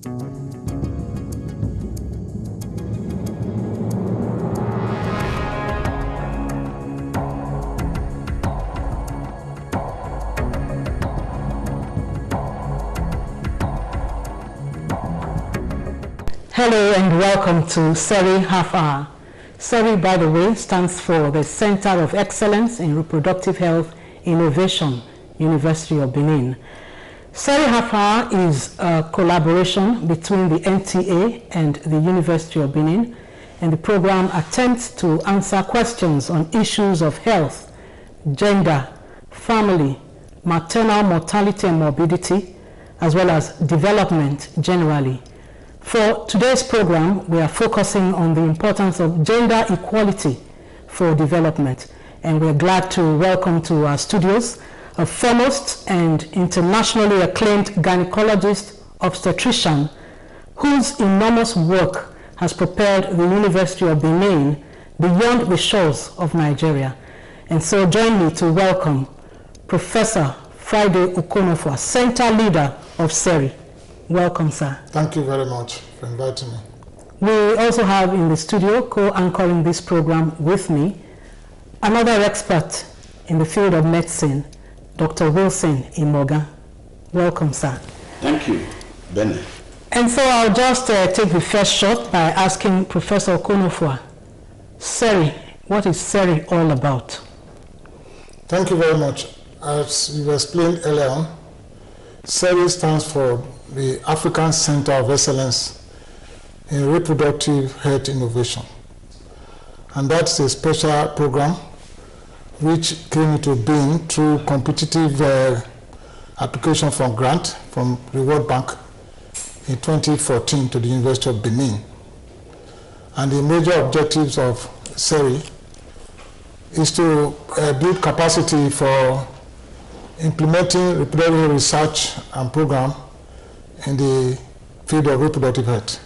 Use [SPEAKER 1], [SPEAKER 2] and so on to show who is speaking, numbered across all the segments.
[SPEAKER 1] Hello and welcome to CERHI Half Hour. CERHI, by the way, stands for the Center of Excellence in Reproductive Health Innovation, University of Benin. CERHI Half Hour is a collaboration between the NTA and the University of Benin, and the program attempts to answer questions on issues of health, gender, family, maternal mortality and morbidity, as well as development generally. For today's program, we are focusing on the importance of gender equality for development, and we're glad to welcome to our studios a foremost and internationally acclaimed gynecologist obstetrician whose enormous work has propelled the University of Benin beyond the shores of Nigeria. And so join me to welcome Professor Friday Okonofor, Center Leader of CERHI. Welcome, sir.
[SPEAKER 2] Thank you very much for inviting me.
[SPEAKER 1] We also have in the studio, co-anchoring this program with me, another expert in the field of medicine, Dr. Wilson Imoga. Welcome, sir.
[SPEAKER 3] Thank you, Benin.
[SPEAKER 1] And so I'll just take the first shot by asking Professor Okonofor, CERHI, what is CERHI all about?
[SPEAKER 2] Thank you very much. As you explained earlier on, CERHI stands for the African Center of Excellence in Reproductive Health Innovation. And that's a special program which came into being through competitive application for grant from the World Bank in 2014 to the University of Benin. And the major objectives of CERHI is to build capacity for implementing reproductive research and program in the field of reproductive health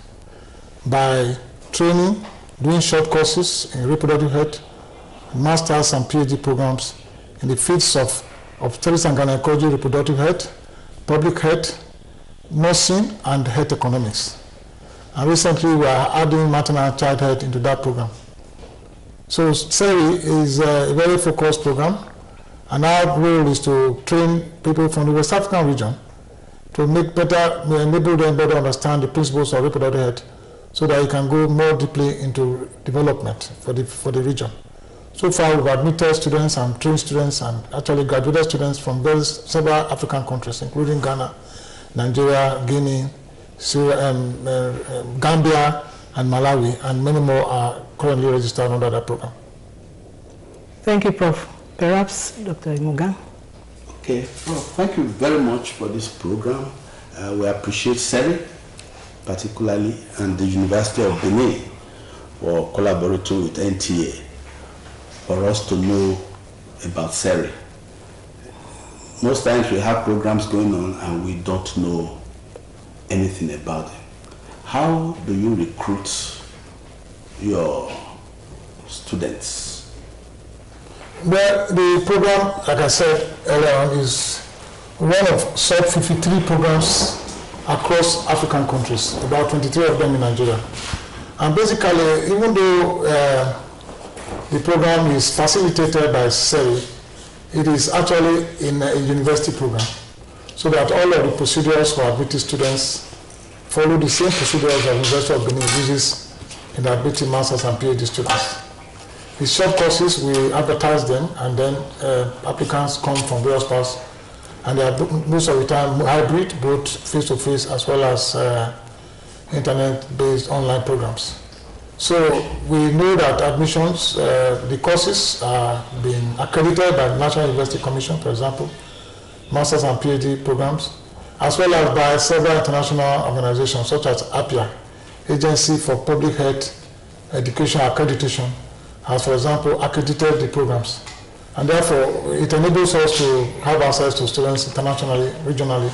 [SPEAKER 2] by training, doing short courses in reproductive health, master's and PhD programs in the fields of obstetrics and gynecology, reproductive health, public health, nursing, and health economics. And recently we are adding maternal and child health into that program. So CERHI is a very focused program, and our role is to train people from the West African region to enable them better understand the principles of reproductive health so that you can go more deeply into development for the region. So far, we've admitted students and trained students and actually graduated students from several African countries, including Ghana, Nigeria, Guinea, Gambia, and Malawi, and many more are currently registered under that program.
[SPEAKER 1] Thank you, Prof. Perhaps Dr. Imoga.
[SPEAKER 3] Okay, well, thank you very much for this program. We appreciate CERHI, particularly, and the University of Benin for collaborating with NTA for us to know about CERHI. Most times we have programs going on and we don't know anything about them. How do you recruit your students?
[SPEAKER 2] Well, the program, like I said earlier on, is one of sub 53 programs across African countries, about 23 of them in Nigeria. And basically, even though the program is facilitated by CERHI, it is actually in a university program, so that all of the procedures for admitting students follow the same procedures that the University of Benin uses in admitting masters and PhD students. The short courses, we advertise them, and then applicants come from various parts, and they are most of the time hybrid, both face-to-face as well as internet-based online programs. So we know that admissions, the courses are being accredited by the National University Commission, for example, masters and PhD programs, as well as by several international organizations such as APIA, Agency for Public Health Education Accreditation, has, for example, accredited the programs. And therefore, it enables us to have access to students internationally, regionally,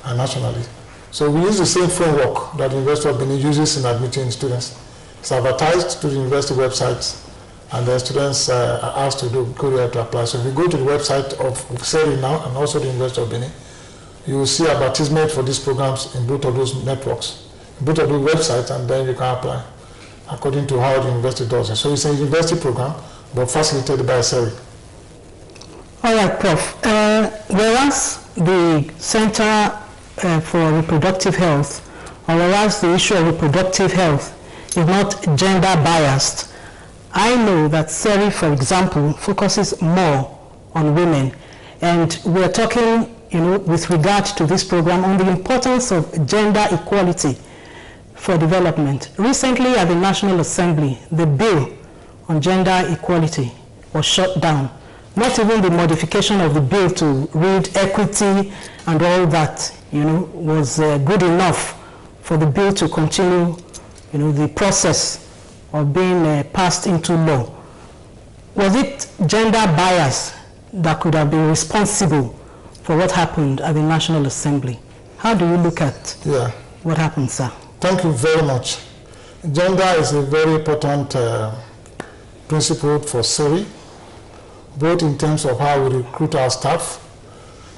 [SPEAKER 2] and nationally. So we use the same framework that the University of Benin uses in admitting students. It's advertised to the university websites, and then students are asked to go there to apply. So if you go to the website of CERHI now, and also the University of Benin, you will see advertisement for these programs in both of those networks, in both of those websites, and then you can apply according to how the university does it. So it's a university program, but facilitated by CERHI.
[SPEAKER 1] All right, Prof. Whereas the Center for Reproductive Health, or whereas the issue of reproductive health is not gender biased, I know that CERHI, for example, focuses more on women. And we're talking, with regard to this program, on the importance of gender equality for development. Recently at the National Assembly, the bill on gender equality was shut down. Not even the modification of the bill to read equity and all that, was good enough for the bill to continue, the process of being passed into law. Was it gender bias that could have been responsible for what happened at the National Assembly? How do you look at what happened, sir?
[SPEAKER 2] Thank you very much. Gender is a very important principle for CERHI, both in terms of how we recruit our staff,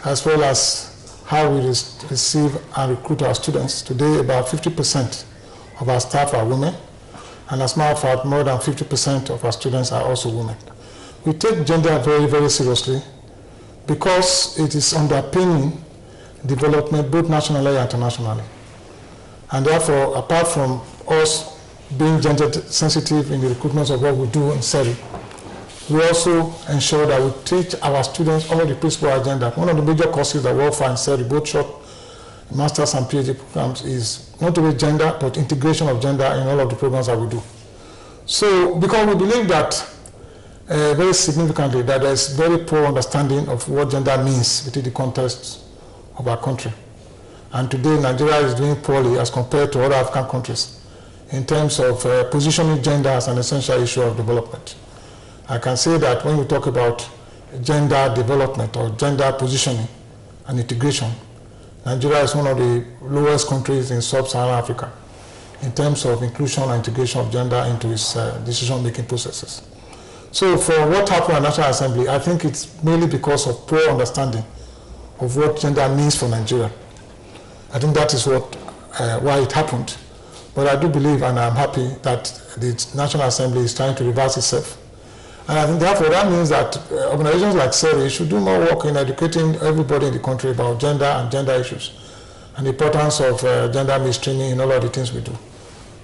[SPEAKER 2] as well as how we receive and recruit our students. Today, about 50% of our staff are women, and as a matter of fact, more than 50% of our students are also women. We take gender very, very seriously because it is underpinning development both nationally and internationally. And therefore, apart from us being gender sensitive in the recruitment of what we do in CERHI, we also ensure that we teach our students all the principal agenda. One of the major courses that we offer in CERHI, both short master's and PhD programs, is not only gender, but integration of gender in all of the programs that we do. So, because we believe that very significantly that there's very poor understanding of what gender means within the context of our country. And today, Nigeria is doing poorly as compared to other African countries in terms of positioning gender as an essential issue of development. I can say that when we talk about gender development or gender positioning and integration, Nigeria is one of the lowest countries in sub-Saharan Africa in terms of inclusion and integration of gender into its decision-making processes. So for what happened at National Assembly, I think it's mainly because of poor understanding of what gender means for Nigeria. I think that is why it happened. But I do believe, and I'm happy, that the National Assembly is trying to reverse itself. And I think therefore that means that organizations like CERHI should do more work in educating everybody in the country about gender and gender issues and the importance of gender mainstreaming in all of the things we do.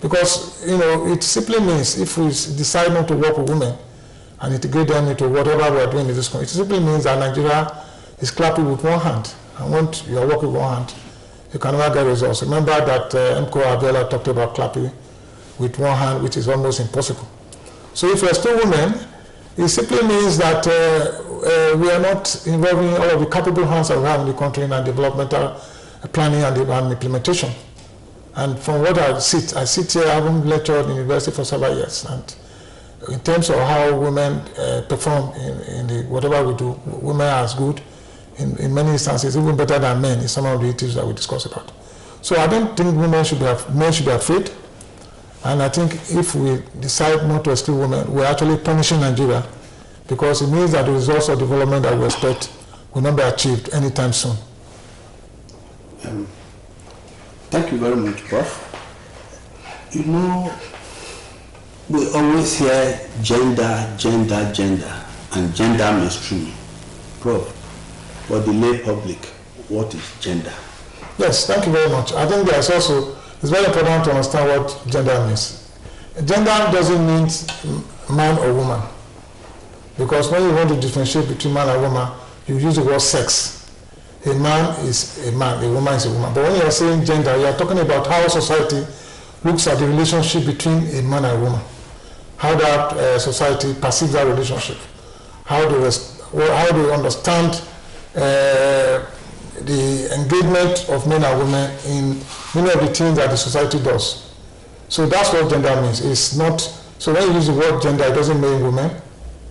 [SPEAKER 2] Because, it simply means if we decide not to work with women and integrate them into whatever we are doing in this country, it simply means that Nigeria is clapping with one hand. And once you are working with one hand, you can never get results. Remember that MCO Abiola talked about clapping with one hand, which is almost impossible. So if we are still women, it simply means that we are not involving all of the capable hands that we have in the country in developmental planning and implementation. And from what I sit here, I haven't lectured in university for several years. And in terms of how women perform in whatever we do, women are as good, in many instances, even better than men in some of the issues that we discuss about. So I don't think men should be afraid. And I think if we decide not to exclude women, we're actually punishing Nigeria because it means that the results of development that we expect will not be achieved anytime soon.
[SPEAKER 3] Thank you very much, Prof. We always hear gender, gender, gender, and gender mainstreaming. Prof, for the lay public, what is gender?
[SPEAKER 2] Yes, thank you very much. I think it's very important to understand what gender means. Gender doesn't mean man or woman. Because when you want to differentiate between man and woman, you use the word sex. A man is a man, a woman is a woman. But when you are saying gender, you are talking about how society looks at the relationship between a man and a woman. How that society perceives that relationship. How they understand the engagement of men and women in many of the things that the society does. So that's what gender means. It's not, so when you use the word gender, it doesn't mean women,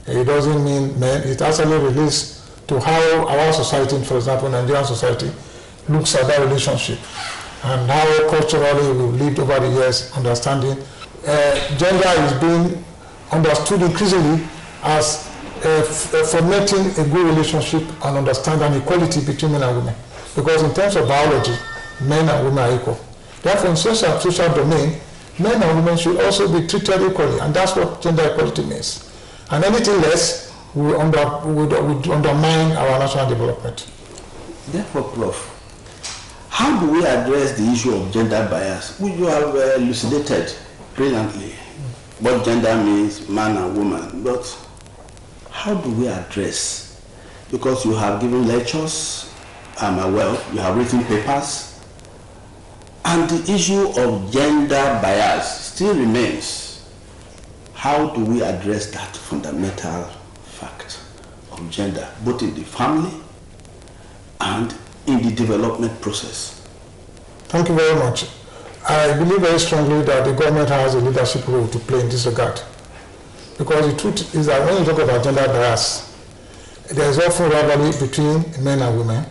[SPEAKER 2] it doesn't mean men, it actually relates to how our society, for example, Nigerian society, looks at that relationship and how culturally we've lived over the years understanding. Gender is being understood increasingly as fomenting a good relationship and understanding equality between men and women. Because in terms of biology, men and women are equal. Therefore, in social domain, men and women should also be treated equally, and that's what gender equality means. And anything less would undermine our national development.
[SPEAKER 3] Therefore, Prof, how do we address the issue of gender bias, which you have elucidated brilliantly? What gender means, man and woman, but how do we address? Because you have given lectures, I'm aware, you have written papers, and the issue of gender bias still remains. How do we address that fundamental fact of gender, both in the family and in the development process?
[SPEAKER 2] Thank you very much. I believe very strongly that the government has a leadership role to play in this regard. Because the truth is that when you talk about gender bias, there is often rivalry between men and women.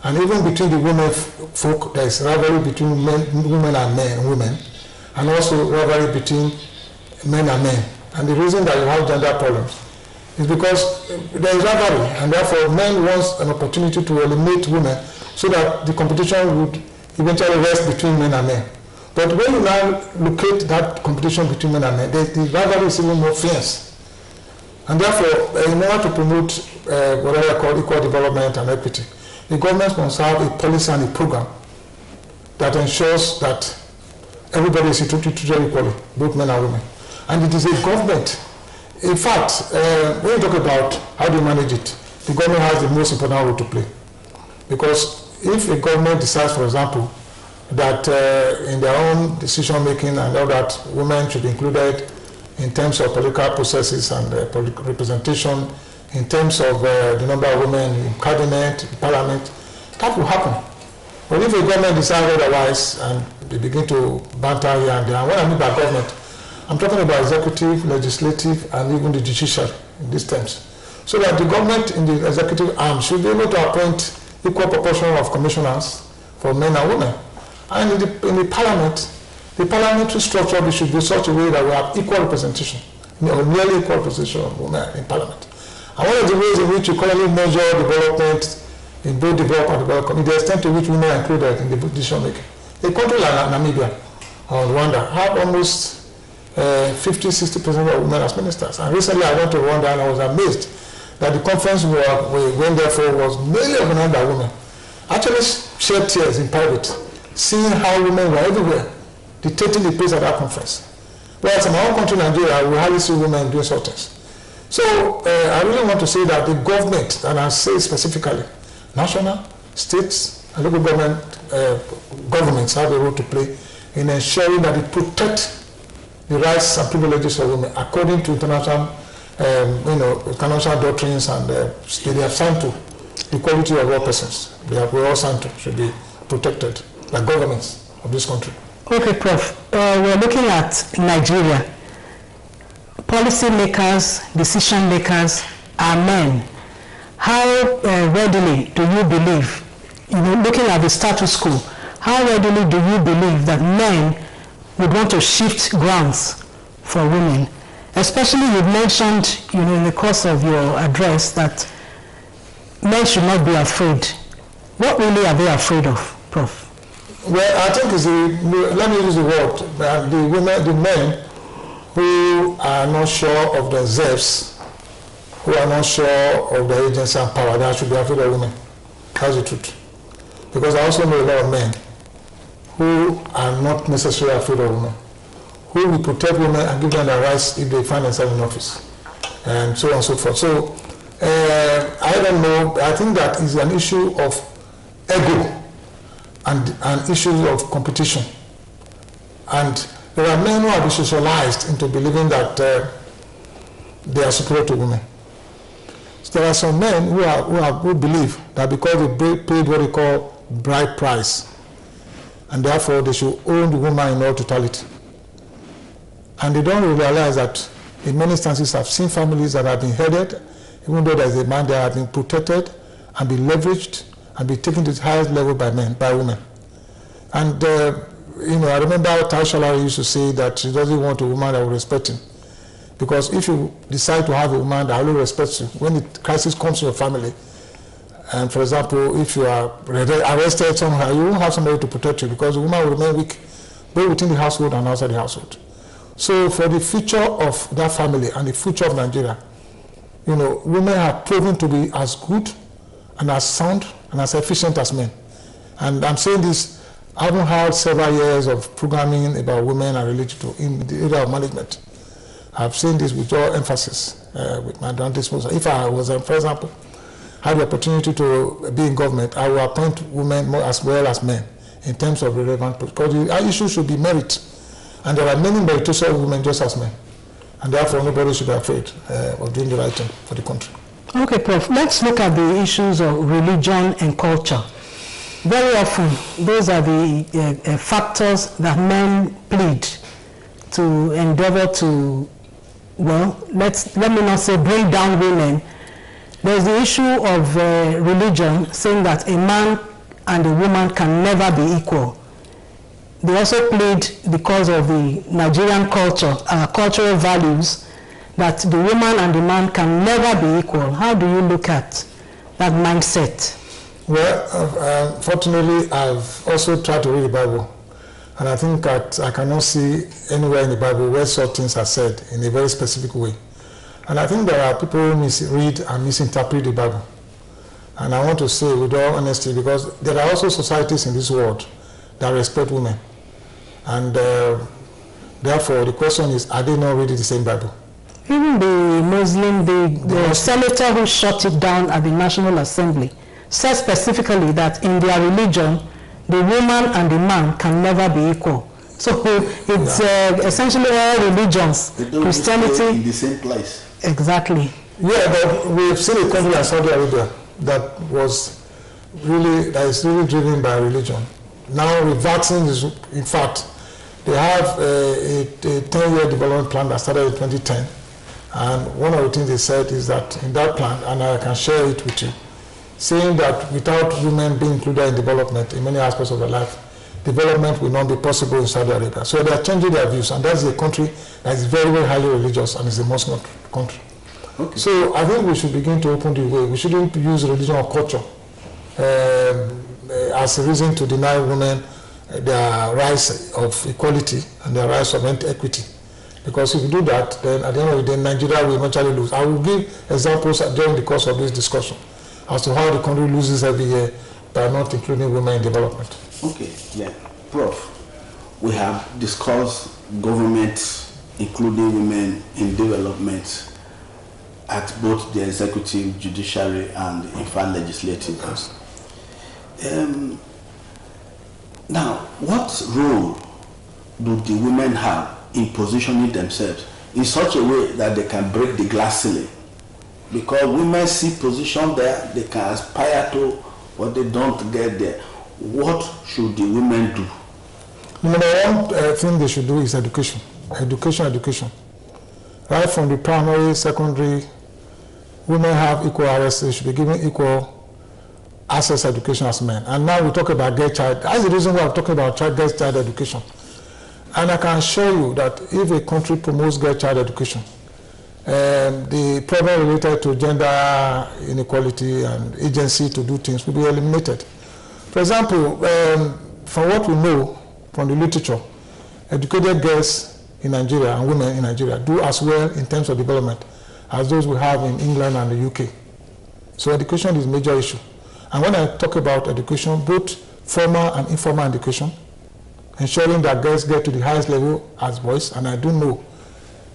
[SPEAKER 2] And even between the women folk, there is rivalry between women and women. And also rivalry between men and men. And the reason that you have gender problems is because there is rivalry, and therefore men want an opportunity to eliminate women so that the competition would eventually rest between men and men. But when you now locate that competition between men and men, the rivalry is even more fierce. And therefore, in order to promote what I call equal development and equity, the government must have a policy and a program that ensures that everybody is treated equally, both men and women. And it is a government. In fact, when you talk about how do you manage it, the government has the most important role to play. Because if a government decides, for example, that in their own decision making and all that, women should be included in terms of political processes and political representation, in terms of the number of women in cabinet, in parliament, that will happen. But if a government decides otherwise and they begin to banter here and there, and when I mean by government, I'm talking about executive, legislative, and even the judiciary in these terms. So that the government in the executive arm should be able to appoint equal proportion of commissioners for men and women. And in the parliament, the parliamentary structure should be such a way that we have equal representation, or nearly equal representation of women in parliament. And one of the ways in which you currently measure development in both developed and developed, the extent to which women are included in the decision making. A country like Namibia or Rwanda have almost 50-60% of women as ministers. And recently I went to Rwanda and I was amazed that the conference we went there for was mainly organized by women. I actually shed tears in private, seeing how women were everywhere, dictating the pace at that conference. Whereas in my own country, Nigeria, we hardly see women doing such things. So I really want to say that the government, and I say specifically, national, states, and local governments have a role to play in ensuring that they protect the rights and privileges of women according to international, international doctrines, and they have signed to the equality of all persons. We all signed to should be protected by governments of this country.
[SPEAKER 1] Okay, Prof. We're looking at Nigeria. Policy makers, decision makers are men. How readily do you believe, looking at the status quo, how readily do you believe that men would want to shift grounds for women? Especially you mentioned, in the course of your address that men should not be afraid. What really are they afraid of, Prof?
[SPEAKER 2] Well, I think let me use the word, the men who are not sure of themselves, who are not sure of their agency and power, they should be afraid of women. That's the truth. Because I also know a lot of men who are not necessarily afraid of women, who will protect women and give them their rights if they find themselves in office, and so on and so forth. So, I don't know, I think that is an issue of ego and issues of competition. And there are men who have been socialized into believing that they are superior to women. So there are some men who believe that because they paid what they call bride price, and therefore they should own the woman in all totality. And they don't realize that in many instances I've seen families that have been headed, even though there's a man that have been protected and been leveraged and be taken to the highest level by women. And I remember Tal Shalari used to say that he doesn't want a woman that will respect him. Because if you decide to have a woman that only respects you, when the crisis comes to your family, And for example, if you are arrested somewhere, you won't have somebody to protect you because the woman will remain weak, both within the household and outside the household. So for the future of that family and the future of Nigeria, you know, women are proven to be as good and as sound and as efficient as men. And I'm saying this, I haven't had several years of programming about women and religion in the area of management. I've seen this with all emphasis with my disposal. If I was, for example, had the opportunity to be in government, I will appoint women more as well as men in terms of relevant, because the issue should be merit. And there are many meritorious women just as men. And therefore, nobody should be afraid of doing the right thing for the country. Okay,
[SPEAKER 1] Prof. Let's look at the issues of religion and culture. Very often, those are the factors that men plead to endeavor to, well, let me not say bring down women. There's the issue of religion, saying that a man and a woman can never be equal. They also plead because of the Nigerian culture, cultural values, that the woman and the man can never be equal. How do you look at that mindset?
[SPEAKER 2] Well, fortunately, I've also tried to read the Bible, and I think that I cannot see anywhere in the Bible where such things are said in a very specific way. And I think there are people who misread and misinterpret the Bible. And I want to say with all honesty, because there are also societies in this world that respect women. And therefore, the question is, are they not reading the same Bible?
[SPEAKER 1] Even the Muslim, the senator who shut it down at the National Assembly, said specifically that in their religion, the woman and the man can never be equal. So it's essentially all religions, Christianity.
[SPEAKER 3] In the same place.
[SPEAKER 1] Exactly.
[SPEAKER 2] Yeah, but we've seen a country like Saudi Arabia that is really driven by religion. Now reverting is, in fact, they have a 10-year development plan that started in 2010. And one of the things they said is that in that plan, and I can share it with you, saying that without women being included in development in many aspects of their life, development will not be possible in Saudi Arabia. So they are changing their views, and that's a country that is very, very highly religious and is a Muslim country. Okay. So I think we should begin to open the way. We shouldn't use religion or culture as a reason to deny women their rights of equality and their rights of equity. Because if you do that, then at the end of the day, Nigeria will eventually lose. I will give examples during the course of this discussion as to how the country loses every year by not including women in development.
[SPEAKER 3] Okay, yeah. Prof, we have discussed government including women in development at both the executive, judiciary, and in fact legislative. Now, what role do the women have in positioning themselves in such a way that they can break the glass ceiling? Because women see position there, they can aspire to, but they don't get there. What should the women do?
[SPEAKER 2] Number one thing they should do is education. Education. Right from the primary, secondary, women have equal access. They should be given equal access to education as men. And now we talk about girl child. That's the reason why I'm talking about girl child education. And I can assure you that if a country promotes girl child education, the problem related to gender inequality and agency to do things will be eliminated. For example, from what we know from the literature, educated girls in Nigeria and women in Nigeria do as well in terms of development as those we have in England and the UK. So education is a major issue. And when I talk about education, both formal and informal education, ensuring that girls get to the highest level as boys, and I do know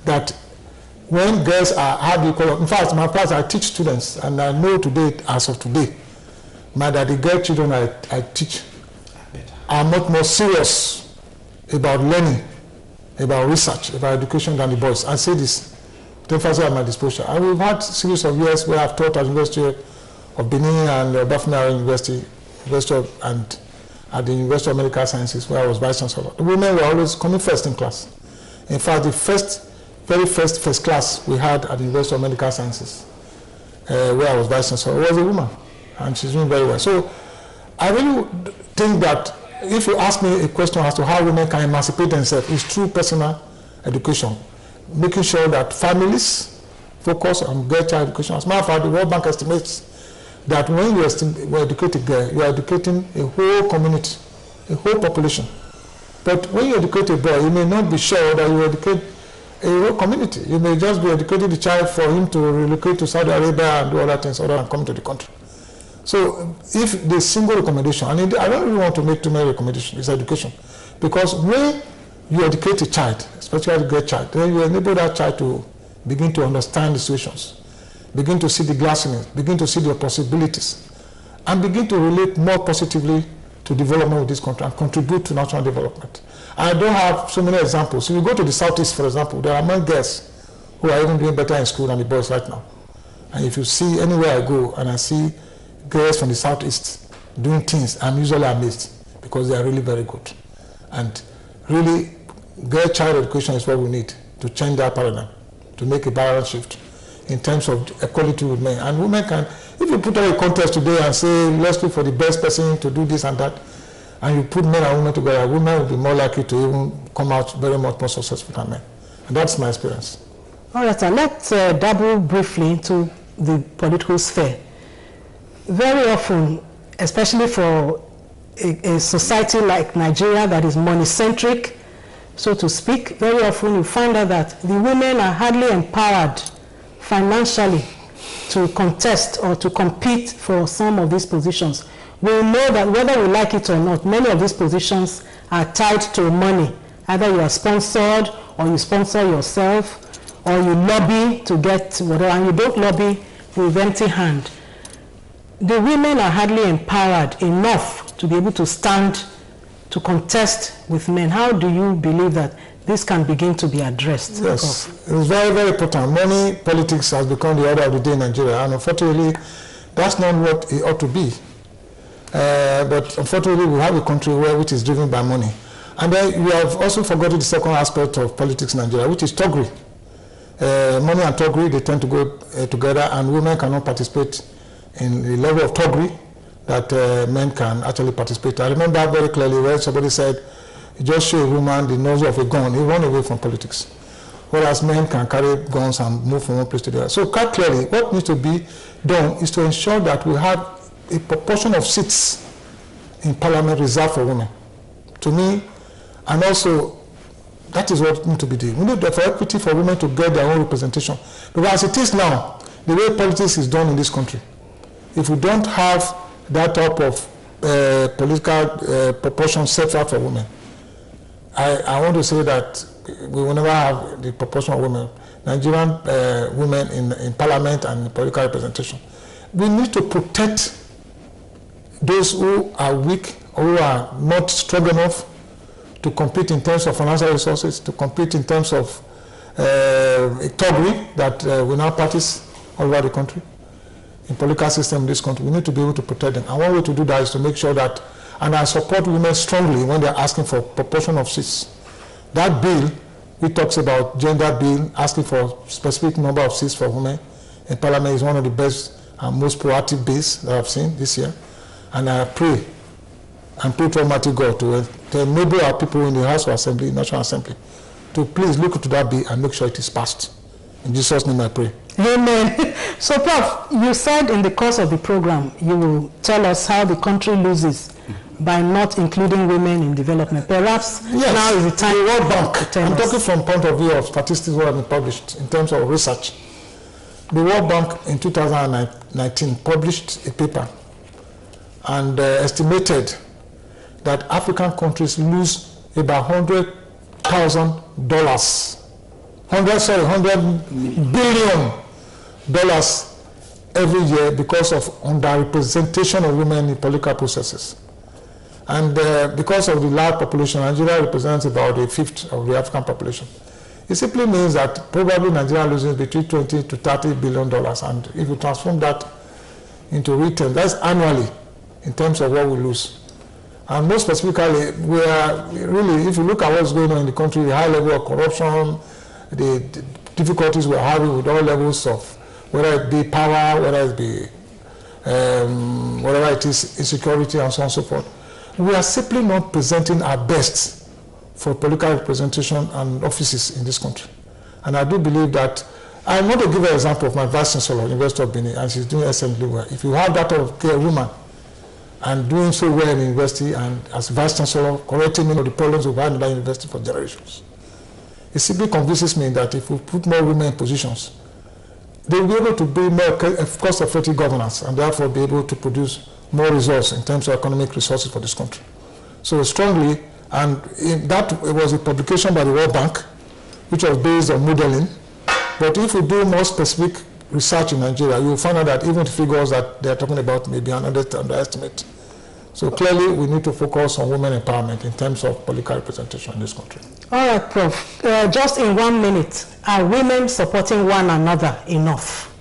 [SPEAKER 2] that when girls have equal, in fact, my class, I teach students, and I know today, as of today, that the girl children I teach are much more serious about learning, about research, about education than the boys. I say this, the emphasis at my disposal. And we've had a series of years where I've taught at the University of Benin and Bafina University and at the University of Medical Sciences, where I was vice chancellor. The women were always coming first in class. In fact, the very first class we had at the University of Medical Sciences, where I was vice chancellor, was a woman, and she's doing very well. So I really think that if you ask me a question as to how women can emancipate themselves, it's through personal education, making sure that families focus on girl child education. As a matter of fact, the World Bank estimates that when you educate a girl, you are educating a whole community, a whole population. But when you educate a boy, you may not be sure that you educate a whole community. You may just be educating the child for him to relocate to Saudi Arabia and do other things other than come to the country. So if the single recommendation, and I don't really want to make too many recommendations, it's education. Because when you educate a child, especially a girl child, then you enable that child to begin to understand the situations, begin to see the glass in it, begin to see the possibilities, and begin to relate more positively to development of this country and contribute to national development. I don't have so many examples. If you go to the Southeast, for example, there are many girls who are even doing better in school than the boys right now. And if you see anywhere I go and I see girls from the Southeast doing things, I'm usually amazed because they are really very good. And really, girl child education is what we need to change that paradigm, to make a balance shift in terms of equality with men. And women can, if you put out a contest today and say, let's look for the best person to do this and that, and you put men and women together, women will be more likely to even come out very much more successful than men. And that's my experience.
[SPEAKER 1] All right, sir. Let's dabble briefly into the political sphere. Very often, especially for a society like Nigeria that is money-centric, so to speak, very often you find out that the women are hardly empowered financially to contest or to compete for some of these positions. We know that whether we like it or not, many of these positions are tied to money. Either you are sponsored, or you sponsor yourself, or you lobby to get whatever, and you don't lobby with empty hand. The women are hardly empowered enough to be able to stand to contest with men. How do you believe that this can begin to be addressed?
[SPEAKER 2] Yes, it's very, very important. Money politics has become the order of the day in Nigeria, and unfortunately, that's not what it ought to be. But unfortunately, we have a country which is driven by money. And then you have also forgotten the second aspect of politics in Nigeria, which is thuggery. Money and thuggery, they tend to go together, and women cannot participate in the level of thuggery that men can actually participate. I remember very clearly when somebody said, you just show a woman the nozzle of a gun, he run away from politics. Whereas men can carry guns and move from one place to the other. So quite clearly, what needs to be done is to ensure that we have a proportion of seats in parliament reserved for women. To me, and also, that is what needs to be done. We need for equity for women to get their own representation. Because as it is now, the way politics is done in this country, if we don't have that type of political proportion set out for women, I want to say that we will never have the proportion of women, Nigerian women in parliament and in political representation. We need to protect those who are weak or who are not strong enough to compete in terms of financial resources, to compete in terms of thuggery that we now practice all over the country, in political system in this country. We need to be able to protect them. And one way to do that is to make sure that, and I support women strongly when they're asking for proportion of seats. That bill, which talks about gender bill, asking for a specific number of seats for women in parliament, is one of the best and most proactive bills that I've seen this year. And I pray and pray to Almighty God to enable our people in the House of Assembly, National Assembly, to please look into that bill and make sure it is passed. In Jesus' name I pray.
[SPEAKER 1] Amen. So, Prof, you said in the course of the program, you will tell us how the country loses by not including women in development. Perhaps
[SPEAKER 2] yes,
[SPEAKER 1] now is the time.
[SPEAKER 2] The World Bank, I'm
[SPEAKER 1] us.
[SPEAKER 2] talking from point of view of statistics what have been published in terms of research. The World Bank in 2019 published a paper and estimated that African countries lose about $100 billion every year because of underrepresentation of women in political processes. And because of the large population, Nigeria represents about a fifth of the African population. It simply means that probably Nigeria loses between $20 to $30 billion. And if you transform that into return, that's annually in terms of what we lose. And more specifically, we are really, if you look at what's going on in the country, the high level of corruption, the difficulties we're having with all levels of, whether it be power, whether it be, whatever it is, insecurity and so on and so forth. We are simply not presenting our best for political representation and offices in this country. And I do believe that I want to give an example of my Vice Chancellor, University of Benin, and she's doing excellently well. If you have that of care woman and doing so well in the university and as Vice Chancellor correcting many of the problems we've had in that university for generations, it simply convinces me that if we put more women in positions, they will be able to be more cost-effective governance and therefore be able to produce more results in terms of economic resources for this country. So strongly, and that was a publication by the World Bank, which was based on modeling. But if we do more specific research in Nigeria, you will find out that even the figures that they're talking about may be underestimate. So clearly, we need to focus on women empowerment in terms of political representation in this country.
[SPEAKER 1] All right, Prof. Just in 1 minute, are women supporting one another enough?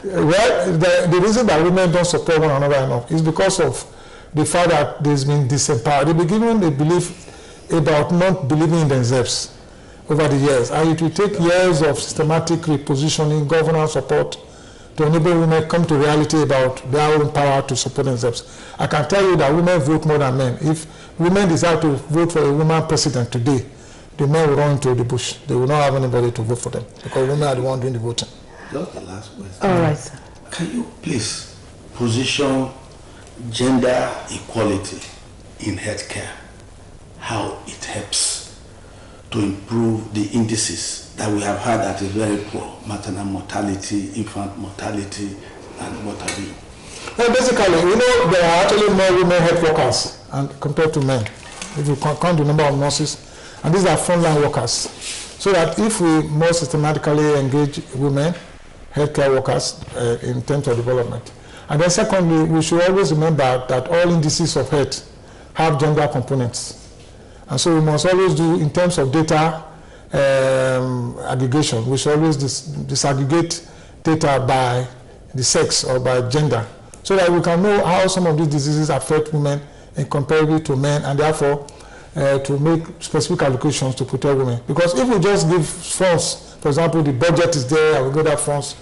[SPEAKER 2] Well, the reason that women don't support one another enough is because of the fact that there's been disempowered. They begin a belief about not believing in themselves over the years, and it will take years of systematic repositioning, governance support to enable women to come to reality about their own power to support themselves. I can tell you that women vote more than men. If women decide to vote for a woman president today, the men will run into the bush. They will not have anybody to vote for them because women are the ones doing the voting.
[SPEAKER 3] Just the last question.
[SPEAKER 1] All right.
[SPEAKER 3] Can you please position gender equality in healthcare, how it helps to improve the indices that we have had at a very poor maternal mortality, infant mortality, and what have you?
[SPEAKER 2] Well, basically, we know there are actually more women health workers and compared to men. If you count the number of nurses, and these are frontline workers. So that if we more systematically engage women, healthcare workers in terms of development. And then secondly, we should always remember that all indices of health have gender components. And so we must always do, in terms of data aggregation, we should always disaggregate data by the sex or by gender, so that we can know how some of these diseases affect women in comparison to men, and therefore to make specific allocations to protect women. Because if we just give funds, for example, the budget is there, and we give that funds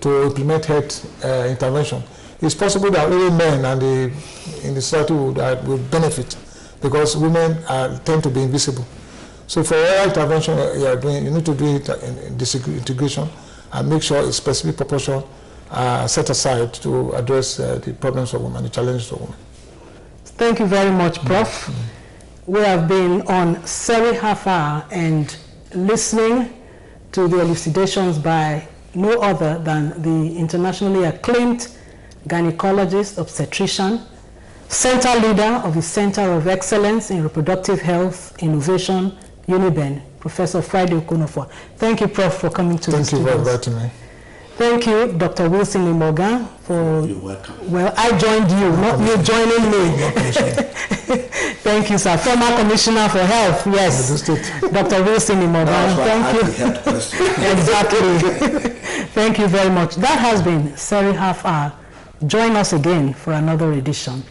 [SPEAKER 2] to implement health intervention, it's possible that only men and in the society would benefit, because women tend to be invisible. So for all intervention you are doing, you need to do it in this integration and make sure a specific proportion set aside to address the problems of women, the challenges of women.
[SPEAKER 1] Thank you very much, Prof. We have been on CERHI Half Hour and listening to the elucidations by no other than the internationally acclaimed gynecologist, obstetrician, center leader of the Center of Excellence in Reproductive Health Innovation, UNIBEN, Professor Friday Okonofor. Thank you, Prof, for coming to the studio.
[SPEAKER 2] Thank you for inviting me.
[SPEAKER 1] Thank you, Dr. Wilson Imoga, for...
[SPEAKER 3] You're welcome.
[SPEAKER 1] Well, I joined you, not you joining me. Thank you, sir. Former Commissioner for Health, yes. Dr. Wilson Imoga. Thank you. Exactly. Thank you very much. That has been CERHI Half Hour. Join us again for another edition.